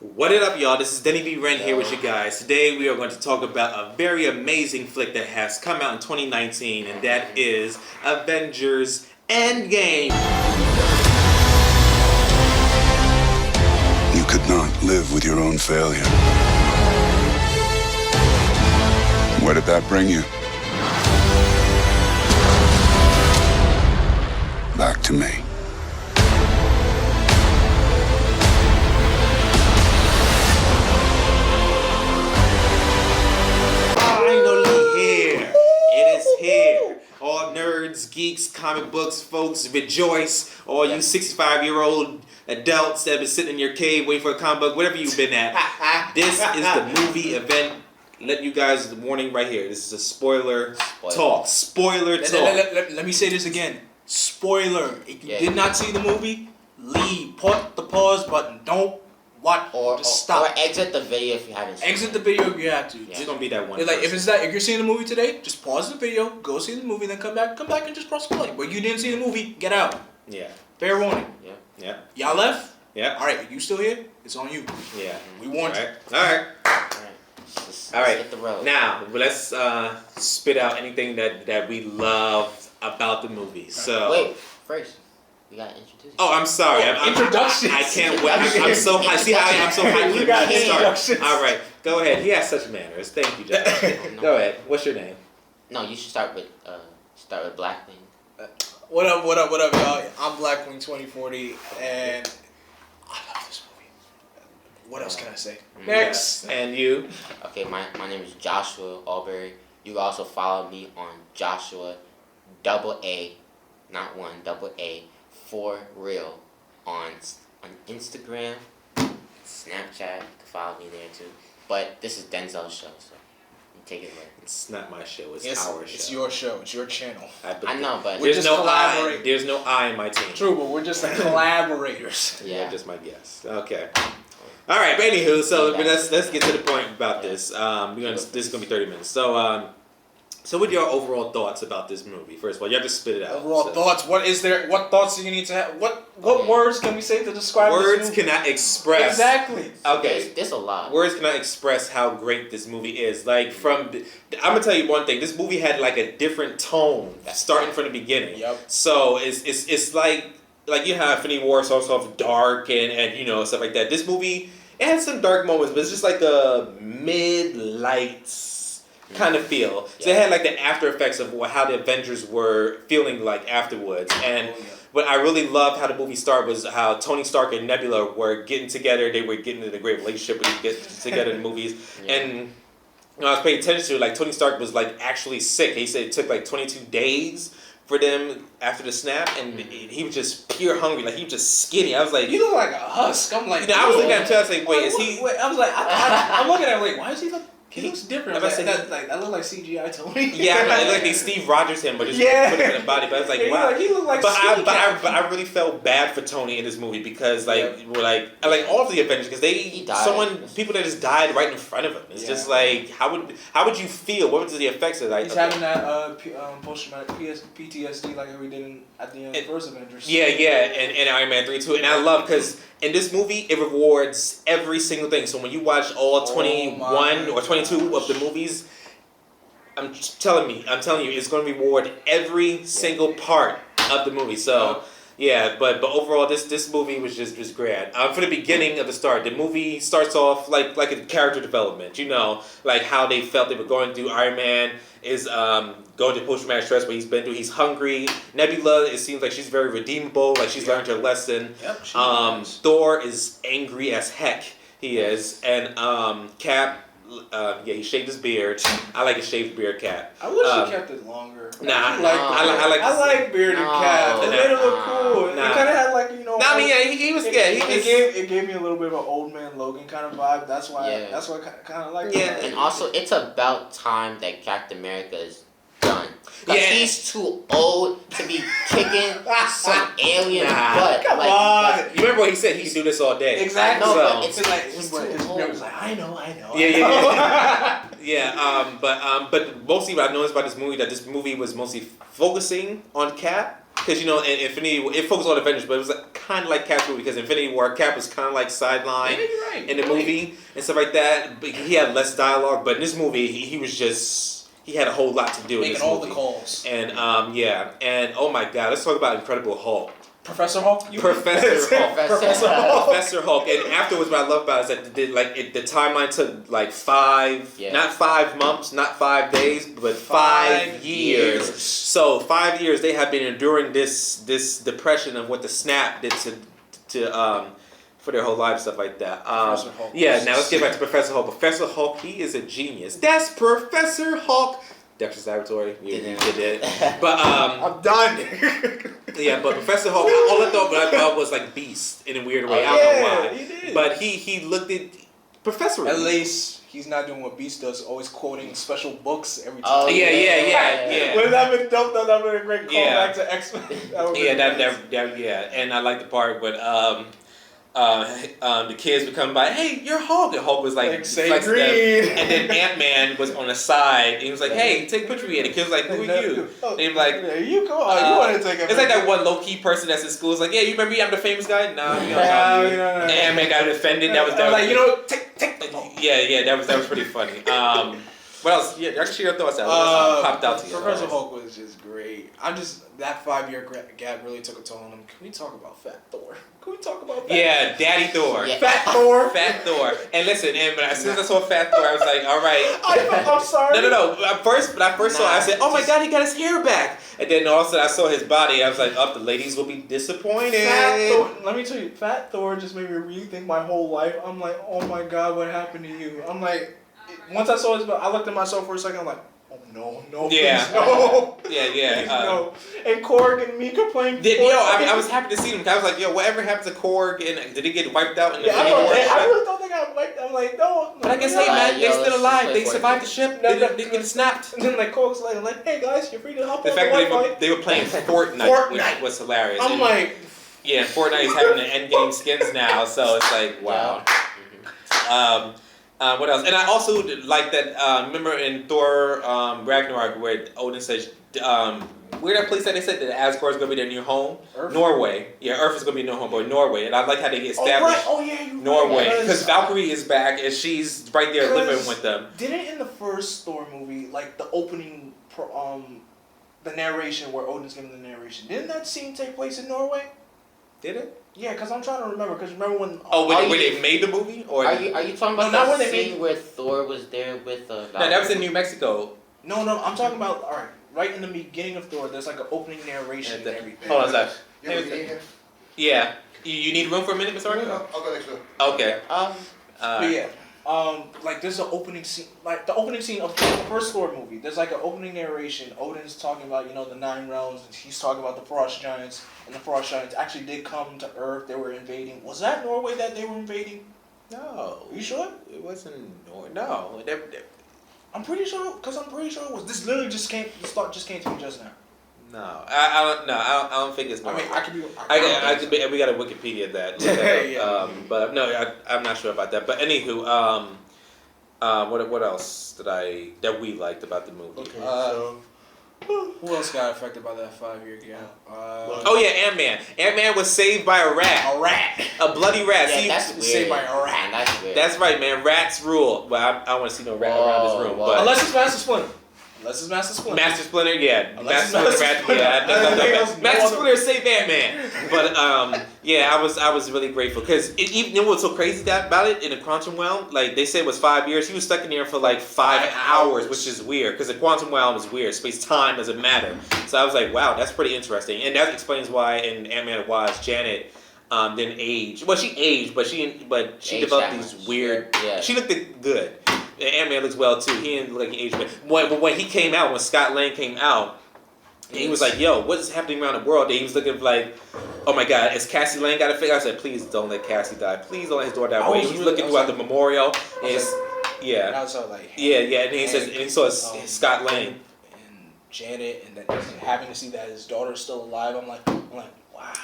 What it up, y'all? This is Denny B. Wren here with you guys. Today we are going to talk about a very amazing flick that has come out in 2019, and that is Avengers Endgame. You could not live with your own failure. Where did that bring you? Back to me. All nerds, geeks, comic books, folks, rejoice. All you 65-year-old adults that have been sitting in your cave waiting for a comic book, whatever you've been at. This is the movie event. Let you guys the warning right here. This is a spoiler talk. Spoiler talk. Let me say this again. Spoiler. If you did not see the movie, leave. Put the pause button. Don't watch or stop. Or exit the video if you haven't seen Exit the video if you have to. It's gonna be that one. Like if you're seeing the movie today, just pause the video, go see the movie, then come back and just press play. But you didn't see the movie, get out. Yeah. Fair warning. Yeah. Y'all left? Yeah. Alright, you still here? It's on you. Yeah. We warned you. Alright. Let's Alright. hit the road. Now let's spit out anything that we loved about the movie. So wait, first. You gotta introduce. Oh, I'm sorry. Introductions. I can't wait. I'm so high. See how I'm so high. You got introductions. All right, go ahead. He has such manners. Thank you, John. Go ahead. What's your name? No, you should start with Blackwing. What up, y'all? I'm Blackwing 2040, and I love this movie. What else can I say? Next. Yes. And you? Okay, my name is Joshua Albury. You can also follow me on Joshua AA, not one, AA. For real on Instagram, Snapchat. You can follow me there too. But this is Denzel's show, so you take it away. It's not my show. It's our show. It's your show. It's your channel. I know, but We're just collaborating. There's no I in my team. True, but we're just collaborators. Yeah, just my guess. Okay. All right, but anywho, so let's get to the point about this. This is gonna be 30 minutes. So what are your overall thoughts about this movie? First of all, you have to spit it out. Overall thoughts. What thoughts do you need to have? What words can we say to describe words this movie? cannot express. Exactly. Okay. There's a lot. Words cannot express how great this movie is. Like I'm gonna tell you one thing. This movie had like a different tone starting from the beginning. Yep. So it's like you have Infinity War starts off dark and stuff like that. This movie it had some dark moments, but it's just like a mid-lights kind of feel. So it had like the after effects of how the Avengers were feeling like afterwards. And what I really loved how the movie started was how Tony Stark and Nebula were getting together. They were getting into a great relationship when they get together in the movies. And I was paying attention to like Tony Stark was like actually sick. He said it took like 22 days for them after the snap, and he was just pure hungry. Like he was just skinny. I was like, you look like a husk. I'm like, I was looking at him too. I was like, wait, is he? Wait, I was like, I'm looking at him like, why is he look? He looks different. I was like, that look like CGI Tony. Yeah, it looked like they Steve Rogers him, but just put him in the body. But I was like, wow. He looked like. But I really felt bad for Tony in this movie because we're like all of the Avengers because people that just died right in front of him. It's just like how would you feel? What was the effects of that? He's having that post-traumatic PTSD like we did at the end of the first Avengers. Yeah, and Iron Man 3 too. And I love because in this movie it rewards every single thing. So when you watch all 21 or 22 of the movies, I'm telling you, it's going to reward every single part of the movie. So yeah, but overall, this movie was just great. From the beginning of the start, the movie starts off like a character development. Like how they felt they were going through. Iron Man is going through post-traumatic stress, what he's been through. He's hungry. Nebula, it seems like she's very redeemable. Like she's learned her lesson. Yep, Thor is angry as heck. He is, and Cap. He shaved his beard. I like a shaved beard, Cap. I wish he kept it longer. I like bearded Cap. It made it look cool. It kind of had like he was. It gave me a little bit of an old man Logan kind of vibe. That's why I kind of like. Yeah, and also it's about time that Captain America is done. Because he's too old to be kicking some alien butt. Come on. You remember what he said? He could do this all day. Exactly. No, so, but it's like he's too old. It was like, I know. But mostly what I noticed about this movie that this movie was mostly focusing on Cap because in Infinity War, it focused on Avengers, but it was kind of like Cap's movie because Infinity War, Cap was kind of like sidelined in the movie and stuff like that. But he had less dialogue, but in this movie, he had a whole lot to do. Making in this all movie. the calls. And and oh my God, let's talk about Incredible Hulk. Professor Hulk? Professor Hulk. Professor Hulk. Professor Hulk. And afterwards, what I love about it is that the timeline took like not 5 months, not 5 days, but 5 years. So 5 years they have been enduring this depression of what the snap did to for their whole lives, stuff like that. Professor Hulk. Yeah, now let's get back to Professor Hulk. Professor Hulk, he is a genius. That's Professor Hulk. Dexter's Laboratory. You did it. But I'm done. yeah, but Professor Hulk, all I thought was like Beast in a weird way. I don't know why. He did. But he looked at Professor. At least he's not doing what Beast does, always quoting special books every time. Oh, Yeah. Wouldn't that been dope? That would have been a great callback Yeah. to X-Men. Yeah, and I like the part when the kids would come by, hey, you're Hulk, and Hulk was like say flex them. green. And then Ant-Man was on the side, and he was like, hey, take a picture of me, and the kid was like, who are you? And he was like, you come on, you want to take a it's like that one low-key person that's in school. It's like, yeah, you remember me? I'm the famous guy? Nah, you don't know me. no. And Ant-Man got offended. That was like, take the phone. Yeah, that was pretty funny. What else? Yeah, I can share your thoughts out. What else popped out to you? Professor Hulk was just great. That 5-year gap really took a toll on him. Can we talk about Fat Thor? Yeah, Daddy Thor. Yeah. Fat Thor. Fat Thor. And listen, as soon as I saw Fat Thor, I was like, all right. I'm sorry. No. When I first saw it, I said, oh my God, he got his hair back. And then all of a sudden I saw his body. I was like, the ladies will be disappointed. Fat Thor, let me tell you, Fat Thor just made me rethink my whole life. I'm like, oh my God, what happened to you? I'm like, once I saw his body, I looked at myself for a second. I'm like, oh no, Yeah. please, no. Yeah. Please, no. And Korg and Mika playing. I was happy to see them. I was like, whatever happened to Korg? And did he get wiped out in the I Infinity War? really don't think I wiped. I'm like, no. But I guess, hey man, they still alive. They survived the ship. They No. didn't get snapped. And then like Korg's like, hey guys, you're free to hop The on fact the that Wi-Fi. they were playing Fortnite, which was hilarious. I'm And, like, yeah, Fortnite is having the Endgame skins now, so it's like, wow. What else? And I also like that. Remember in Thor Ragnarok where Odin says, where that place that they said that Asgard is gonna be their new home? Earth? Norway. Yeah, Earth is gonna be their new home, but Norway. And I like how they established you're Norway right. because Valkyrie is back and she's right there living with them. Didn't in the first Thor movie, like the opening, the narration where Odin's giving the narration, didn't that scene take place in Norway? Did it? Yeah, because I'm trying to remember. Because remember when? When they made the movie, or Are you talking about not that when they scene made- where Thor was there with no, that was in New Mexico. No, I'm talking about. All right in the beginning of Thor, there's like an opening narration and everything. Hold on, Zach. Yeah, we need him. Yeah. You need room for a minute, Mr. Arkin? I'll go next door. Okay. But yeah, like there's an opening scene, like the opening scene of the first Thor movie. There's like an opening narration. Odin's talking about the 9 realms, and he's talking about the frost giants, and the frost giants actually did come to Earth. They were invading. Was that Norway that they were invading? No. Are you sure? It wasn't. No. I'm pretty sure, because I'm pretty sure it was. This literally just came. This thought just came to me just now. No. I don't think it's Norway. I mean, I could be. I could be, we got a Wikipedia that. Yeah. But no, I'm not sure about that. But anywho, what else that we liked about the movie? Okay, so Who else got affected by that 5-year gap? Oh yeah, Ant-Man. Ant-Man was saved by a rat. A rat. A bloody rat. Yeah, See, that's weird. saved by a rat. Man, that's weird. that's right, man. Rats rule. Well, I don't want to see no rat around this room. Whoa. But Unless it's Master Splinter. Master Splinter, yeah. Unless Master it's Splinter, Master Splinter. yeah. I think Else, no Master other- Splinter saved Ant-Man. But yeah, I was really grateful because even what's so crazy about it in the quantum realm, like they said it was 5 years. He was stuck in there for like 5 hours, which is weird because the quantum realm is weird. Space time doesn't matter. So I was like, wow, that's pretty interesting, and that explains why in Ant-Man and Wasp, Janet didn't age. Well, she aged, but she Aged developed that these much. weird. Yeah. She looked good. Ant-Man looks well too. He didn't look like he aged. But when he came out, when Scott Lang came out, and he was like, "Yo, what is happening around the world?" And he was looking like, "Oh my God, is Cassie Lang got a figure?" I said, "Please don't let Cassie die. Please don't let his daughter die." I was He's really- looking I was throughout like- the memorial. And was it's, yeah, And I was like, yeah. And then he says, and he saw Scott Lang. and Janet, and then having to see that his daughter's still alive. I'm like, wow.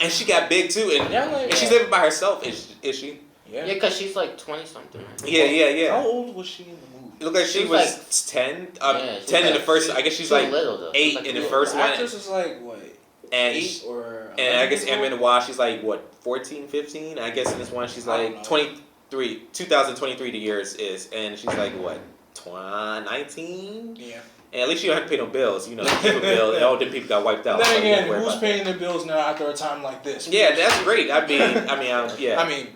And she got big too, and, Yeah, like, and she's living by herself. Is she? Yeah, because she's like 20 something. Right? Yeah. How old was she in the movie? It looked like she She was was like- 10. Yeah, she 10 in was the first. like- I guess she's She's like little though. 8 She's like in the little. first The one. actress was like, what? And 8 or and I guess 11 Ant-Man the Wasp, she's like, what, 14, 15? I guess in this one, she's I don't like know. 23, 2023 the years is, and she's like, what, 19? Yeah. And at least you don't have to pay no bills, you know, pay no bill, and all them people got wiped out. But so then you don't again, worry who's about paying their bills now after a time like this? that. Yeah, that's great. Yeah. I mean,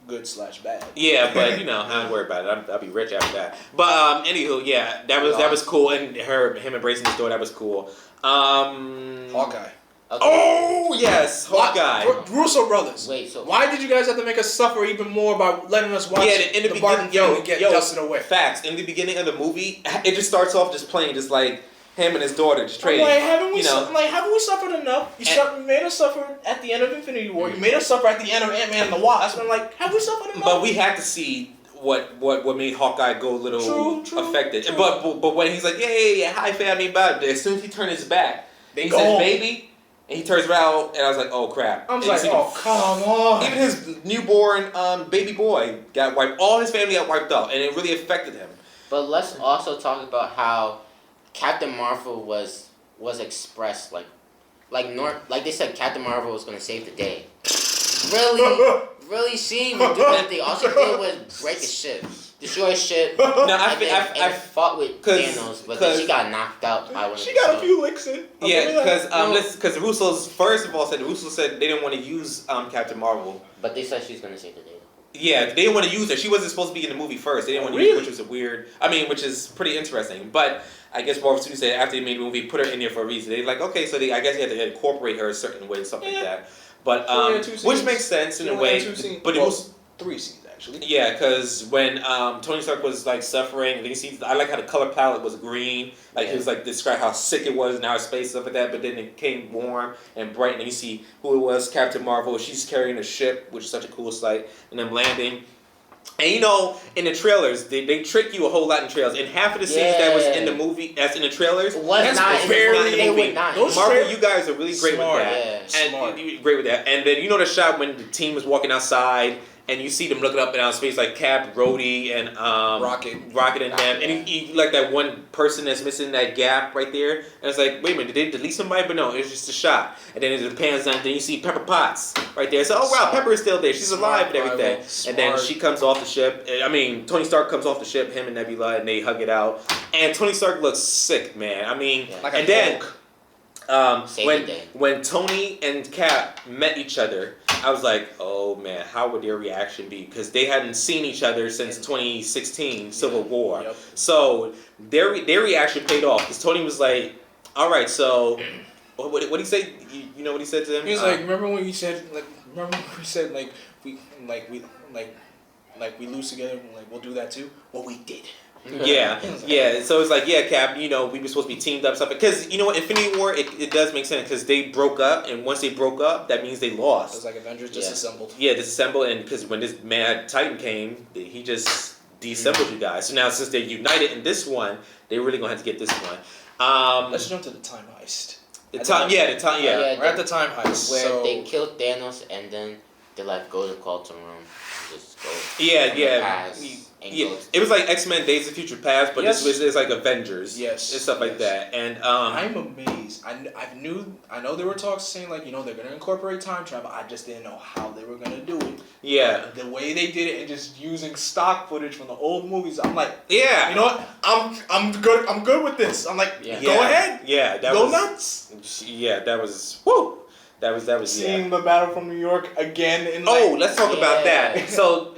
good/bad. Yeah, but you know, I don't worry about it. I'll be rich after that. But anywho, yeah, that was cool, and him embracing his door, that was cool. Hawkeye. Okay. Oh yes, Hawkeye. Russo brothers. Wait, so Why did you guys have to make us suffer even more by letting us watch in the the Barton beginning, family get dusted away? Facts. In the beginning of the movie, it just starts off just playing, just like him and his daughter just I'm trading. like, haven't we suffered enough? You made us suffer at the end of Infinity War. You made us suffer at the end of Ant-Man and the Wasp. I'm like, have we suffered enough? But we had to see what made Hawkeye go a little affected. True. But when he's like, yeah, hi family, bye. As soon as he turned his back, They he go says, home. baby. And he turns around, and I was like, "Oh crap!" I'm And like, you see oh come on. even his newborn baby boy got wiped. All his family got wiped out, and it really affected him. But let's also talk about how Captain Marvel was expressed like they said Captain Marvel was gonna save the day. Really, she didn't even do anything. All she did was break his ship, destroy his ship. No, I fought with 'cause- Thanos, but then she got knocked out by one of She the got a ships. few licks in. Yeah, No. because Russo's first of all said they didn't want to use Captain Marvel. But they said she's gonna save the day. Yeah, they didn't want to use her. She wasn't supposed to be in the movie first. They didn't want to use her, which was which is pretty interesting. But I guess Marvel Studios said after they made the movie, put her in there for a reason. They're like, okay, so I guess you had to incorporate her a certain way, something like that. But which makes sense in a way. But it was 3 scenes actually. yeah, because when Tony Stark was like suffering, and you see, I like how the color palette was green. Like he was like describe how sick it was in outer space, stuff like that. But then it came warm and bright, and you see who it was, Captain Marvel. She's carrying a ship, which is such a cool sight, and them landing. And you know, in the trailers, they trick you a whole lot in trailers. In half of the scenes that was in the movie, that's in the trailers, Was not in the movie. Those Marvel, you guys are really great Smart. with that. Yeah, And smart. you're great with that. And then you know the shot when the team is walking outside and you see them looking up and out space like Cap, Rhodey, and Rocket and them. And you like that one person that's missing that gap right there. And it's like, wait a minute, did they delete somebody? But no, it's just a shot. And then it pans down, then you see Pepper Potts right there. So, oh wow, Pepper is still there. She's alive and everything. And then she comes off the ship. I mean, Tony Stark comes off the ship, him and Nebula, and they hug it out. And Tony Stark looks sick, man. I mean, Like and a then Save the day. when Tony and Cap met each other, I was like, oh man, how would their reaction be? Because they hadn't seen each other since 2016 Civil War. Yep. So their reaction paid off. Because Tony was like, all right, so what did he say? You know what he said to him? He was like, remember when we said we lose together, like we'll do that too? Well, we did. Yeah. So it's like, yeah, Cap, you know, we were supposed to be teamed up, stuff. Because you know what, Infinity War, it does make sense because they broke up, and once they broke up, that means they It lost. was like Avengers disassembled. Yeah, disassemble, and because when this Mad Titan came, he just deassembled you guys. So now since they're united in this one, they're really gonna have to get this one. Let's jump to the time heist. The time. We're at the time heist. Where so they killed Thanos and then they like go to quantum realm, just go. Yeah, from the yeah. past and Yeah, go it was like X-Men Days of Future Past, but Yes. this was like Avengers, Yes. and stuff like Yes. that. And I'm amazed. I know there were talks saying like they're gonna incorporate time travel. I just didn't know how they were gonna do it. yeah, The way they did it and just using stock footage from the old movies, I'm like, yeah, you know what? I'm good. I'm good with this. I'm like, Yeah. go ahead. Yeah, that Go was nuts. Yeah, that was woo. That was yeah. Seeing the battle from New York again in Oh, let's talk about Yeah. that. So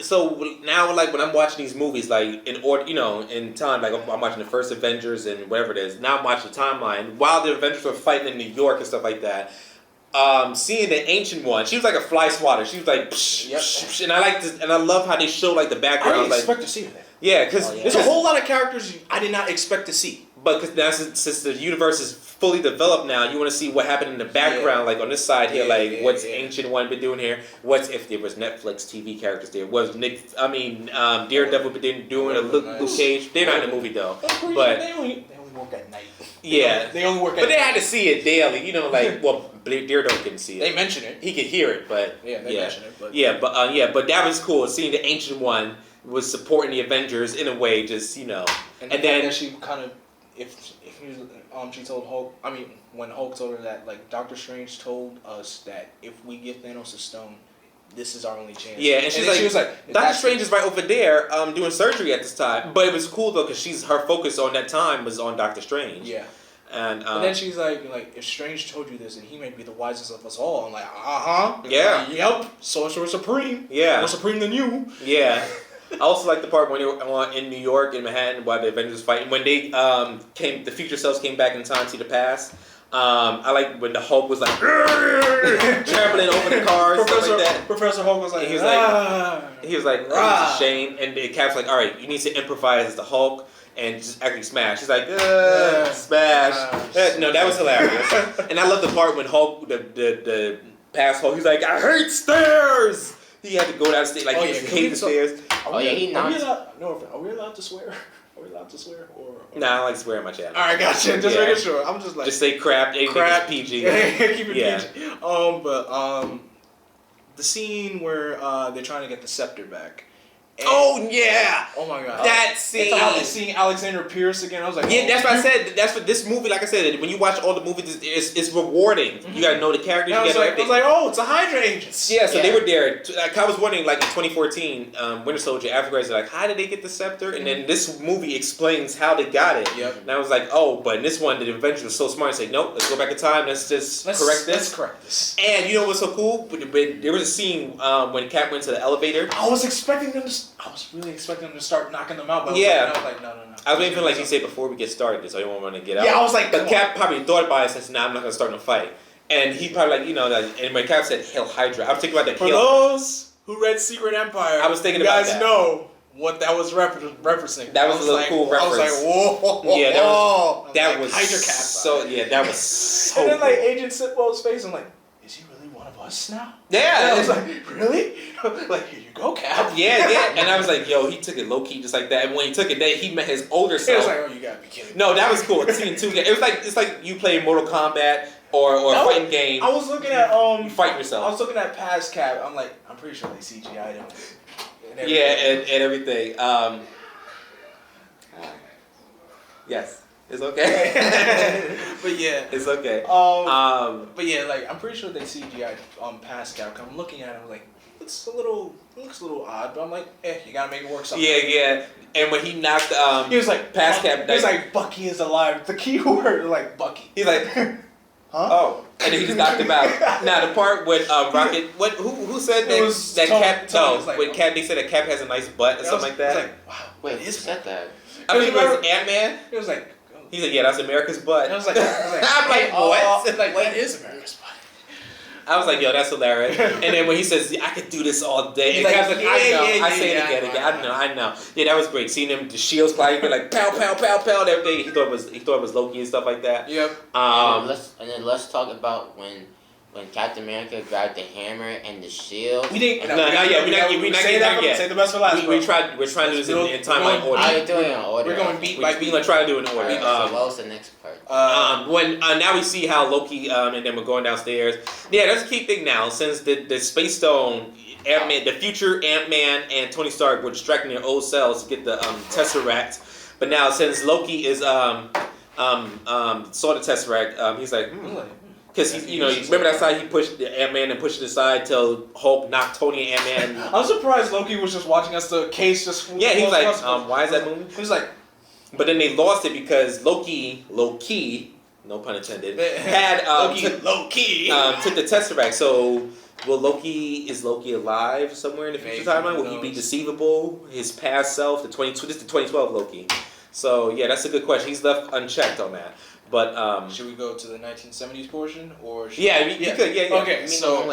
now, like when I'm watching these movies, like in order, in time, like I'm watching the first Avengers and whatever it is. Now I'm watching the timeline while the Avengers were fighting in New York and stuff like that. Seeing the ancient one, she was like a fly swatter. She was like, psh, Yep. psh, psh, and I like this, and I love how they show like the I background. didn't Like, expect to see that. yeah, because Oh, yeah. There's a whole lot of characters I did not expect to see. But because now since the universe is fully developed now, you want to see what happened in the background, like on this side here, what's Ancient One been doing here? What's if there was Netflix TV characters there? Was Daredevil been doing a Luke Cage? They're not in the movie though, but they only work at night. yeah, They only work at but they night. had to see it daily. Daredevil couldn't see it. They mention it. He could hear it, but Yeah, they mention it. But but that was cool. Seeing the Ancient One was supporting the Avengers in a way, just and and then that she kind of if she told Hulk, I mean, when Hulk told her that, like, Doctor Strange told us that if we give Thanos a stone, this is our only chance. Yeah, and she was like, Doctor Strange is right over there doing surgery at this time. But it was cool though because her focus on that time was on Doctor Strange. Yeah. And then she's like, if Strange told you this, and he may be the wisest of us all. I'm like, Yeah. Yep. Sorcerer Supreme. Yeah. More supreme than you. Yeah. I also like the part when they were in New York, in Manhattan, while the Avengers fighting. When they the future selves came back in time to see the past. I like when the Hulk was like trampling over the cars, stuff like that. Professor Hulk was like, he was like, oh, it's a shame. And the Cap's like, all right, you need to improvise as the Hulk and just actually smash. He's like, smash. No, that was hilarious. And I love the part when Hulk, the past Hulk, he's like, I hate stairs. He had to go downstairs, like he hated the stairs. Are we allowed to swear? Are we allowed to swear? Or? Nah, I don't like swearing on my channel. Alright, gotcha. Just making sure. I'm just like... Just say crap. Crap. PG. Keep it PG. The scene where they're trying to get the scepter back. Oh yeah! Oh my god! That scene. It's seeing Alexander Pierce again. I was like, that's what I said. That's what this movie. Like I said, when you watch all the movies, it's rewarding. Mm-hmm. You gotta know the characters. I was like, it's a Hydra agent. Yeah, so they were there. Like I was wondering, like in 2014, Winter Soldier, Africa, like, how did they get the scepter? And then this movie explains how they got it. Yep. And I was like, oh, but in this one, the Avengers was so smart and say, nope, let's go back in time. Let's correct this. Let's correct this. And you know what's so cool? There was a scene when Cap went to the elevator. I was really expecting them to start knocking them out, but I was like, no. I was waiting for like you say before we get started, so I don't want to get out. Yeah, I was like, but Cap probably thought about it and said, "Nah, I'm not gonna start no fight." And he probably and when Cap said "Hail Hydra," I was thinking about that. For those who read Secret Empire, I was thinking about that. You guys know what that was referencing. That was a little cool reference. I was like, whoa. Yeah, that was Hydra Cap. So yeah, that was so. And then cool. like Agent Sitwell's face, I'm like, is he really one of us now? Yeah, I was like, really? Like, here you go, Cap. Yeah. And I was like, yo, he took it low key just like that. And when he took it, then he met his older self. He was like, oh, you gotta be kidding me. No, that was cool. Scene 2. It's like you play Mortal Kombat or a fighting game. I was looking at you fight yourself. I was looking at past Cap. I'm like, I'm pretty sure they CGI'd him. And everything. Yes. It's okay. But yeah. It's okay. But yeah, like I'm pretty sure they CGI'd past Cap. I'm looking at it, I'm like, it looks a little odd, but I'm like, you gotta make it work somehow. Yeah. And when he knocked he was like past Cap, he was like, Bucky is alive. The key word, like Bucky. He's like, huh? Oh, and then he just knocked him out. Now the part with Rocket, who said that Cap? When Cap, they said that Cap has a nice butt or something like that. I was like, wow, wait, who said that? I mean, it was Ant-Man. It was like. He said, "Yeah, that's America's butt." I was like, I'm like, what? That is America's butt. I was like, yo, that's hilarious. And then when he says, I could do this all day. And Cap's like, I say it again. I know. Yeah, that was great. Seeing them, the shields flying, like, pow, pow, pow, pow, and everything. He thought it was Loki and stuff like that. Yep. And then let's talk about when Captain America grabbed the hammer and the shield. We didn't. We're not getting there yet. Say the best for last. We're trying to do this in timeline order. I'm doing it in order. We're going beat by beat. We're gonna try to do it in order. Right, so what was the next part? When now we see how Loki and then we're going downstairs. Yeah, that's a key thing now. Since the Space Stone, Ant-Man, the future Ant-Man and Tony Stark were distracting their old selves to get the Tesseract. But now since Loki is saw the Tesseract, he's like. Because you remember that side he pushed the Ant-Man and pushed it aside till Hulk knocked Tony and Ant-Man. I'm surprised Loki was just watching us. The case just. Yeah, he was like, why is that moving? He was like. But then they lost it because Loki, no pun intended, had Loki took the Tesseract. So is Loki alive somewhere in the future timeline? Will he be deceivable? His past self, this is the 2012 Loki. So yeah, that's a good question. He's left unchecked on that. But should we go to the 1970s portion or? You could. Yeah. Okay, so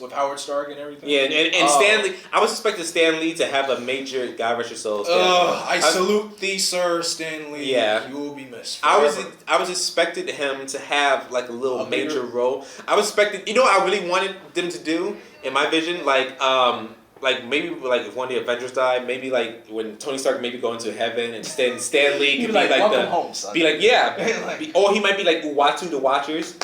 with Howard Stark and everything. Yeah, and Stan Lee. I was expecting Stan Lee to have a major God rest your soul. I salute thee, sir, Stan Lee. Yeah, you will be missed. I was expecting him to have like a little major role. I was expecting. You know what I really wanted them to do in my vision, like maybe like if one of the Avengers died, maybe like when Tony Stark maybe go into heaven and Stan Lee could be like welcome home, son. Be like or he might be like Uatu the Watchers,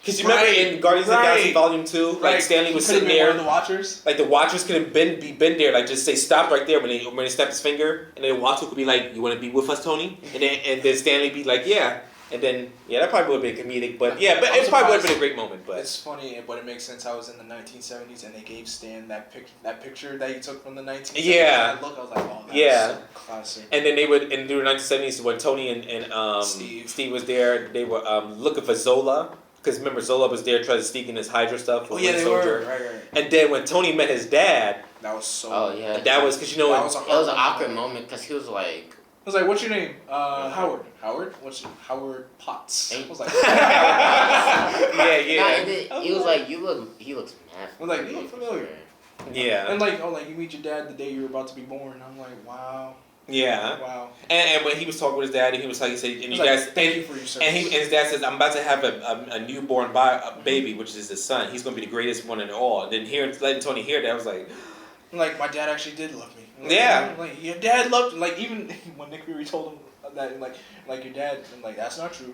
Because you remember in Guardians of the Galaxy Volume 2, like Stanley was sitting there. One of the Watchers. Like the Watchers could have been there, like just say stop right there when he snapped his finger, and then Watcher could be like, "You want to be with us, Tony?" And then Stanley be like, "Yeah." And then that probably would have been comedic, but it probably would have been a great moment. But it's funny, but it makes sense how it was in the 1970s, and they gave Stan that picture that he took from the 1970s. Yeah. I was like, oh, that's so classic. And then they would, in the 1970s, when Tony and Steve was there, they were looking for Zola. Because remember, Zola was there trying to sneak in his Hydra stuff. Oh yeah, they were. Right. And then when Tony met his dad, that was so. Oh yeah. That was because it was an awkward moment because he was like. I was like, "What's your name?" Howard. Howard? What's your Howard Potts? I was like, yeah. He was like, he looks mad. I was like, you look familiar. Yeah. And like, you meet your dad the day you were about to be born. I'm like, wow. Yeah. Wow. And when he was talking with his dad, and he was like, he said, and you like, guys, thank you for your service. And his dad says, I'm about to have a newborn baby, which is his son. He's going to be the greatest one in all. And then letting Tony hear that, I was like, my dad actually did love me. Like, your dad loved, even when Nick Fury told him that, like your dad, and that's not true.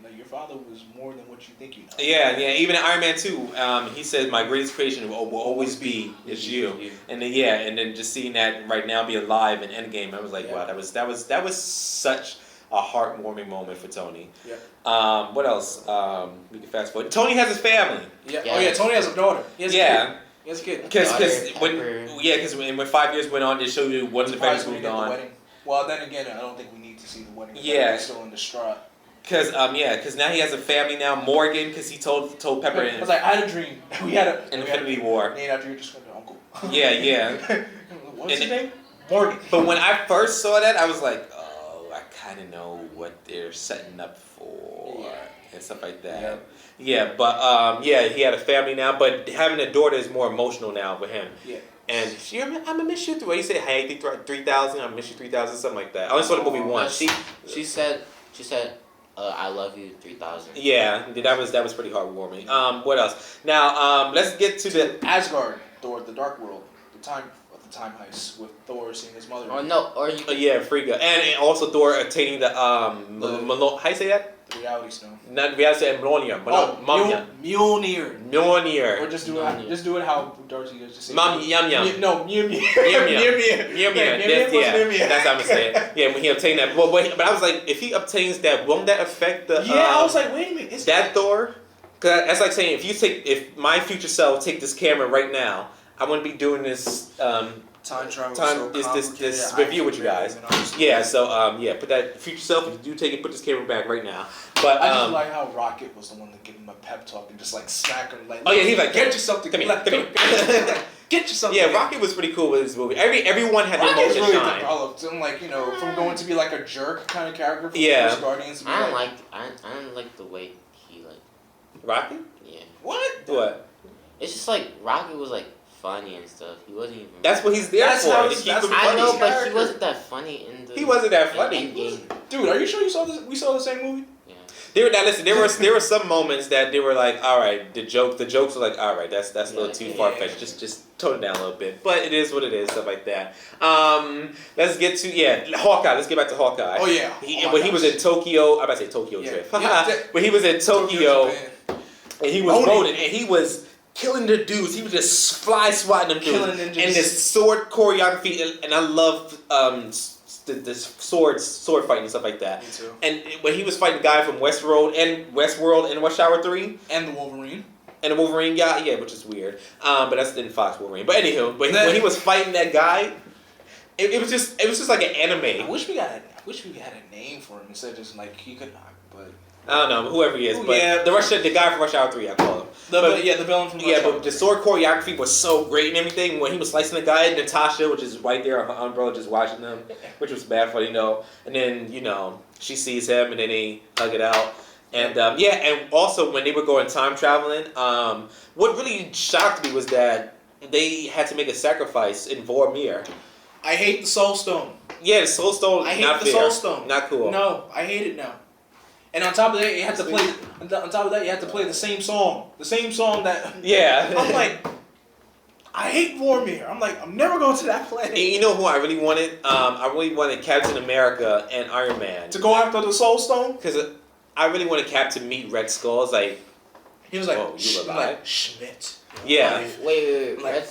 Like your father was more than what you think you know. Yeah. Even in Iron Man 2, he said, my greatest creation will always be is you. And then and then just seeing that right now be alive in Endgame, I was like, wow, that was such a heartwarming moment for Tony. Yeah. What else? We can fast forward. Tony has his family. Yeah. Oh yeah, Tony has a daughter. He has a kid. He has a kid. Because when 5 years went on, they showed you one of the families moved on. Wedding. Well, then again, I don't think we need to see the wedding. Yeah. They're still in distraught. Because now he has a family now. Morgan, because he told Pepper. I was like, I had a dream. We had an Infinity War. Named after your descriptor, uncle. Yeah. What's his name? Morgan. But when I first saw that, I was like, oh, I kind of know what they're setting up for and stuff like that. Yeah, but he had a family now. But having a daughter is more emotional now with him. Yeah. And I'm gonna miss you. He said, "Hey, 3,000. I miss you 3,000," something like that. I only saw the movie once. She said, I love you 3,000. Yeah, that was pretty heartwarming. What else? Now, let's get to the Asgard, Thor, the Dark World, the time heist with Thor seeing his mother. Oh no, or you Frigga, and also Thor attaining the how you say that? The Reality Stone. Not Reality Stone, Mjolnir. Mjolnir. Or just do it how Darcy does. Just say Yum. No, Mjolnir. That's how I'm saying. Yeah, when he obtained that. But I was like, if he obtains that, won't that affect the? I was like, wait a minute, that Thor? Because that's like saying if my future self take this camera right now, I wouldn't be doing this. Time travel. This review with you guys. Yeah, so put that future self. If you do take it, put this camera back right now. But I just like how Rocket was the one to give him a pep talk and just smack him like. Oh yeah, he's like, get yourself together. Come here. Get yourself. Yeah, Rocket was pretty cool with this movie. Everyone had their moment to shine. Developed and from going to be like a jerk kind of character from the Guardians. I don't like the way he Rocket. Yeah. What? It's just like Rocket was like funny and stuff. He wasn't even. That's what he's there for. I know, but he wasn't that funny in the. He wasn't that funny. Dude, are you sure you saw this? We saw the same movie. There were some moments that they were like, all right, the jokes were like, all right, that's a little too far fetched. Just tone it down a little bit. But it is what it is, stuff like that. Let's get to Hawkeye. Let's get back to Hawkeye. Oh yeah. When he was in Tokyo, I'm about to say Tokyo Drift. When he was in Tokyo, and he was voting, and he was killing the dudes. He was just fly swatting them dudes. And this sword choreography, and I love this sword fighting and stuff like that. Me too. And when he was fighting the guy from Westworld and Rush Hour 3. And the Wolverine. And the Wolverine guy, which is weird. But that's in Fox Wolverine. But anywho, when he was fighting that guy, it was just like an anime. I wish we had a name for him instead of just like he could not, but I don't know, whoever he is. But the guy from Rush Hour 3, I call him. The villain from Rush Hour. But the sword choreography was so great and everything. When he was slicing the guy, Natasha, which is right there on her umbrella, just watching them, which was bad for And then she sees him, and then they hug it out. And and also when they were going time traveling, what really shocked me was that they had to make a sacrifice in Vormir. I hate the Soul Stone. Yeah, the Soul Stone. I hate the Soul Stone. Not cool. No, I hate it now. And on top of that, you had to play. On top of that, you had to play the same song. The same song that. Yeah. I'm like, I hate Vormir. I'm like, I'm never going to that planet. And you know who I really wanted? I really wanted Captain America and Iron Man to go after the Soul Stone. Because I really wanted Cap to meet Red Skull. It's like, He was like, Whoa, you were alive? like Schmidt. Yeah. Wait. Like-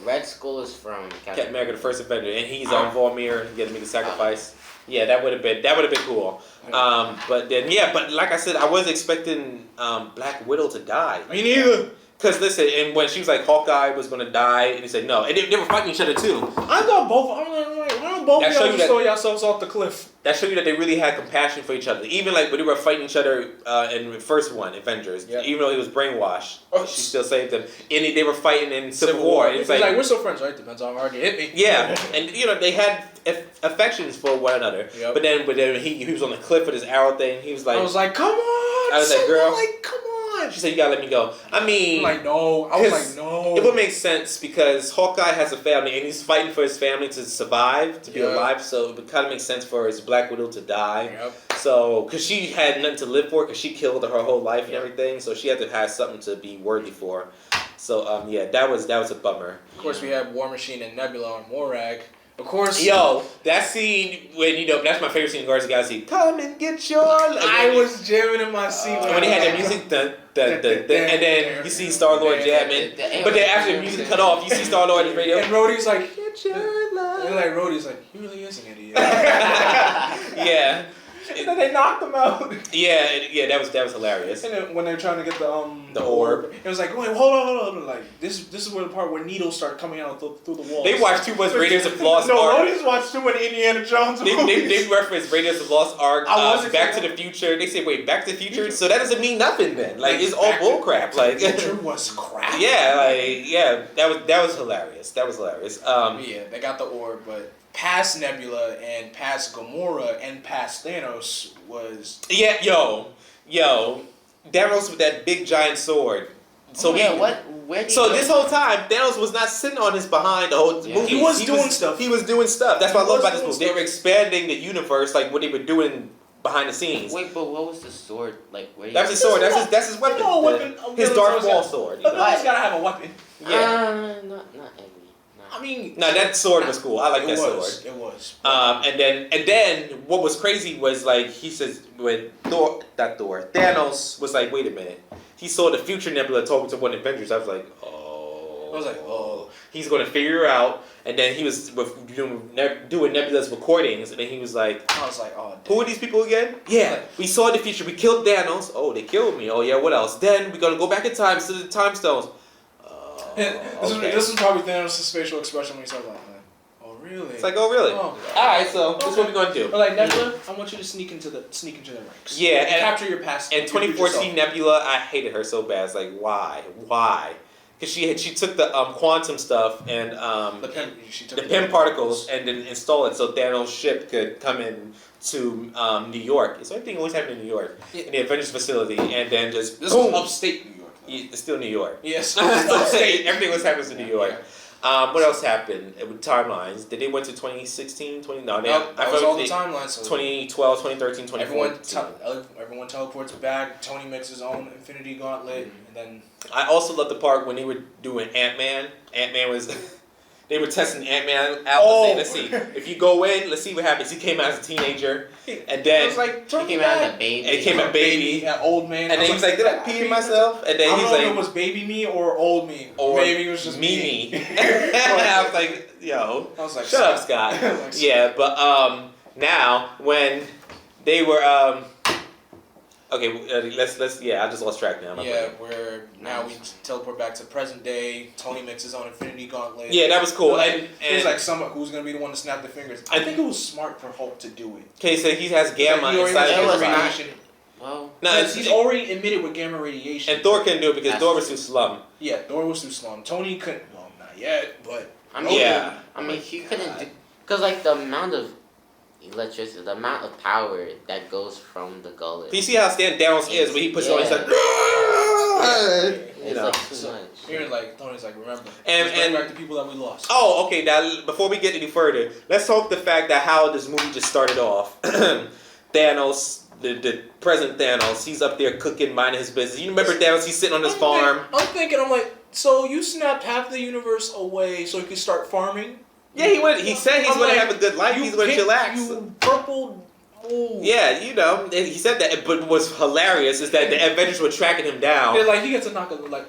Red Skull is from Captain America, the first Avenger, and he's on Vormir and getting me the sacrifice. Yeah, that would have been cool. But then but like I said, I was expecting Black Widow to die. Me neither. Cause listen, and when she was like Hawkeye was gonna die, and he said no, and they were fighting each other too. I thought both. I'm like, why don't both of y'all just throw yourselves off the cliff? That showed you that they really had compassion for each other. Even like when they were fighting each other in the first one, Avengers, even though he was brainwashed, she still saved them. And they were fighting in Civil War. It's like we're still friends, right? Depends on how hard you hit me. Yeah, and they had affections for one another. Yep. But then he was on the cliff with his arrow thing. He was like, I was like, come on. I was like, girl, come on. She said, you gotta let me go. I mean, I'm like, no. I was like, no. It would make sense because Hawkeye has a family and he's fighting for his family to survive, to be alive. So it would kind of make sense for his Black Widow to die. Yep. So, because she had nothing to live for, because she killed her whole life and everything, so she had to have something to be worthy for. So, that was a bummer. Of course, we had War Machine and Nebula on Morag. Of course. Yo, that scene when that's my favorite scene in Guardians of the Galaxy. Come and get your. I was jamming in my seat when they had that music, and then you see Star-Lord jamming, but then after the music cut off, you see Star-Lord on the radio. And Rhodey's like, get your love. And like Rhodey's like, he really is an idiot. Yeah. And then they knocked him out. Yeah, that was hilarious. And then when they're trying to get the orb, it was like, wait, hold on. Like this is where the part where needles start coming out through the walls. They watched too much Raiders of Lost Ark. No, Rhodey's watched too many Indiana Jones movies. They referenced Raiders of Lost Ark, Back to the Future. They say, wait, Back to the Future? So that doesn't mean nothing then. Like, it's all bullcrap. Like, the future was crap. That was hilarious. That was hilarious. Yeah, they got the orb, but past Nebula and past Gamora and past Thanos was... Yeah, yo, Thanos with that big giant sword. So this whole time, Thanos was not sitting on his behind the whole movie. He was doing stuff. He was doing stuff. That's what I love about this movie. They were expanding the universe, like what they were doing behind the scenes. Wait, but what was the sword? Like, that's his sword. That's his weapon. His Darth Maul sword. But he's gotta have a weapon. Yeah. Not every. I mean, no, that sword was cool. I like that sword. It was. And then what was crazy was like he says when Thanos was like, wait a minute. He saw the future Nebula talking to one of the Avengers. I was like, oh. He's gonna figure her out. And then he was doing Nebula's recordings, and then he was like, I was like, oh. Who are these people again? Yeah, we saw the future. We killed Thanos. Oh, they killed me. Oh yeah, what else? Then we're gonna go back in time to the time stones. This is probably Thanos' facial expression when he started like, oh really? It's like, oh really? Oh. Alright, so this is what we're gonna do. But like Nebula, I want you to sneak into the ranks. Yeah, and capture your past. And 2014 Nebula, I hated her so bad. It's like, why? Because she took the quantum stuff and the PIM particles and then install it so Thanos' ship could come in to New York. So everything always happened in New York in the Avengers facility, and then just this boom. was upstate New York. It's still New York. Yes. Everything was happening in New York. What else happened with timelines? Did they went to 2016? That was all the timelines. So 2012, 2013, 2014. Everyone teleports back. Tony makes his own Infinity Gauntlet, and then... I also love the part when they were doing Ant-Man. Ant-Man was... They were testing Ant-Man out. Let's see. If you go in, let's see what happens. He came out as a teenager, and then it was like, he came out as a baby. And he came out baby, an old man. And then he was like, "Did I pee myself?" And then he's like, "It was baby me or old me, or maybe it was just me." I was like, "Yo, I was like, shut up, Scott." Yeah, but now when they were okay, I just lost track now. Now we teleport back to present day. Tony makes his own Infinity Gauntlet. Yeah, that was cool. And it's like someone who's gonna be the one to snap the fingers. I think it was smart for Hulk to do it. Okay, so he has gamma inside his radiation. Well, no, he's already emitted with gamma radiation. And Thor couldn't do it because Thor was too slum. Yeah, Thor was too slum. Tony couldn't. Well, not yet, but I mean, he couldn't do because like the amount of electricity, the amount of power that goes from the gullet. You see how Thanos is when he puts it on, he's like, you know. Like too much. Here, like Tony's like, remember, and back the people that we lost. Oh, okay. Now, before we get any further, let's talk the fact that how this movie just started off. Thanos, the present Thanos, he's up there cooking, minding his business. You remember Thanos? He's sitting on his farm. I'm like, so you snapped half the universe away so you could start farming? Yeah, he said he's going to have a good life. He's going to chillax. You purple Ooh. Yeah, you know, and he said that. But what's hilarious is that the Avengers were tracking him down. They're like, he gets a knock of like.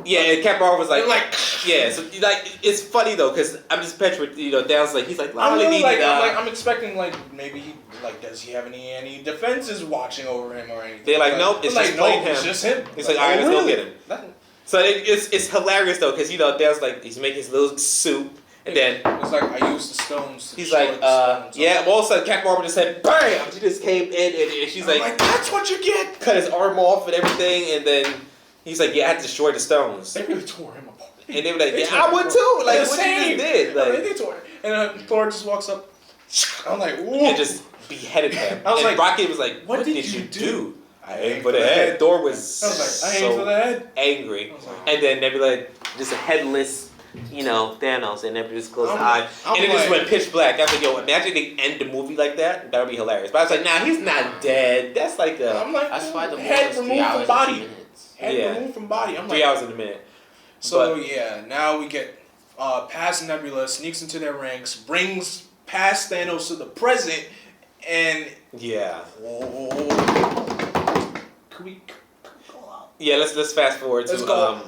Yeah, and Captain Marvel was like, Like, yeah. So like, it's funny though, because I'm just picturing, you know, Dan's like, he's like, I'm really like, I'm expecting like maybe he like, does he have any defenses watching over him or anything? They're like, nope, it's just plain him. It's just him. It's like, all right, let's go get him. Nothing. So it's hilarious though, because you know, Dan's like, he's making his little soup, and then it's like, I used the stones. he's like, yeah. All of a sudden, Captain Marvel just said, bam! She just came in, and she's like, that's what you get. cut his arm off and everything, and then he's like, yeah, I had to destroy the stones. They really tore him apart. And they were like, yeah, I would too. Like, what you just did? Like, they tore him. And Thor just walks up. I'm like, ooh. And just beheaded him. I was and like, Rocket was like, what did you do? I aimed for the head. Thor was I was like, I aimed for the head. Angry. I was like, and then Nebula, just a headless, you know, Thanos, and Nebula just closed his eye. I'm And it just like- went pitch black. I was like, yo, imagine they end the movie like that. That would be hilarious. But I was like, nah, he's not dead. That's like a I'm like, That's why the movie head was 3 removed hours from and body. 2 minutes. Head Yeah. removed from body. I'm 3 like, hours in a minute. so But- yeah, now we get past Nebula, sneaks into their ranks, brings past Thanos to the present, and Yeah. can we go out? Yeah, let's fast forward Let's to go.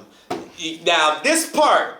Now this part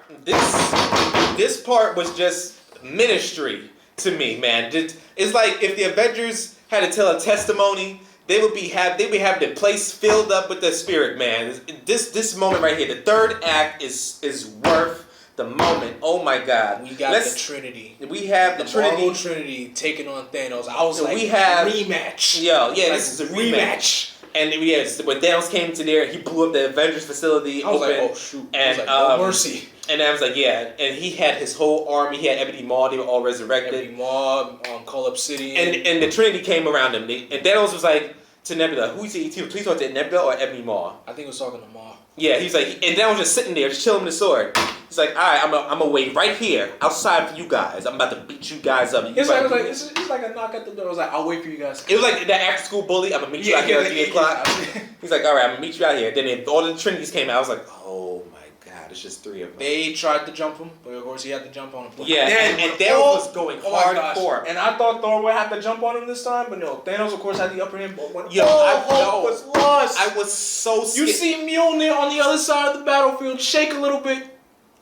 was just ministry to me, man. It's like if the Avengers had to tell a testimony, they would have the place filled up with the spirit, man. This moment right here, the third act is worth the moment. Oh my God, We got the Trinity. We have the Trinity. Marvel Trinity taking on Thanos. I was So like, we have- rematch. Yeah, Like, this is a rematch. And yes, when Thanos came to there, he blew up the Avengers facility. I was like, open, oh shoot. And I was like, no mercy. And I was like, yeah. And he had his whole army. He had Ebony Maw. They were all resurrected. Every mob, Call Up City. And the Trinity came around him. And Thanos was like to Nebula, who he talked to Nebula or Ebony Maw? I think he was talking to Ma. Yeah, he's like, and Thanos was just sitting there, just chilling with the sword. He's like, all right, I'm gonna wait right here outside for you guys. I'm about to beat you guys up. It's like a knock at the door. I was like, I'll wait for you guys. It was like that after school bully. I'm gonna meet you out here at 3 o'clock. He's like, all right, I'm gonna meet you out here. Then all the Trinities came out. I was like, oh my God, it's just 3 of them. They tried to jump him, but of course he had to jump on him. Yeah, and Thanos was going hardcore. And I thought Thor would have to jump on him this time, but no. Thanos, of course, had the upper hand. But when Yo, hope was lost. I was so scared. You see Mjolnir on the other side of the battlefield shake a little bit,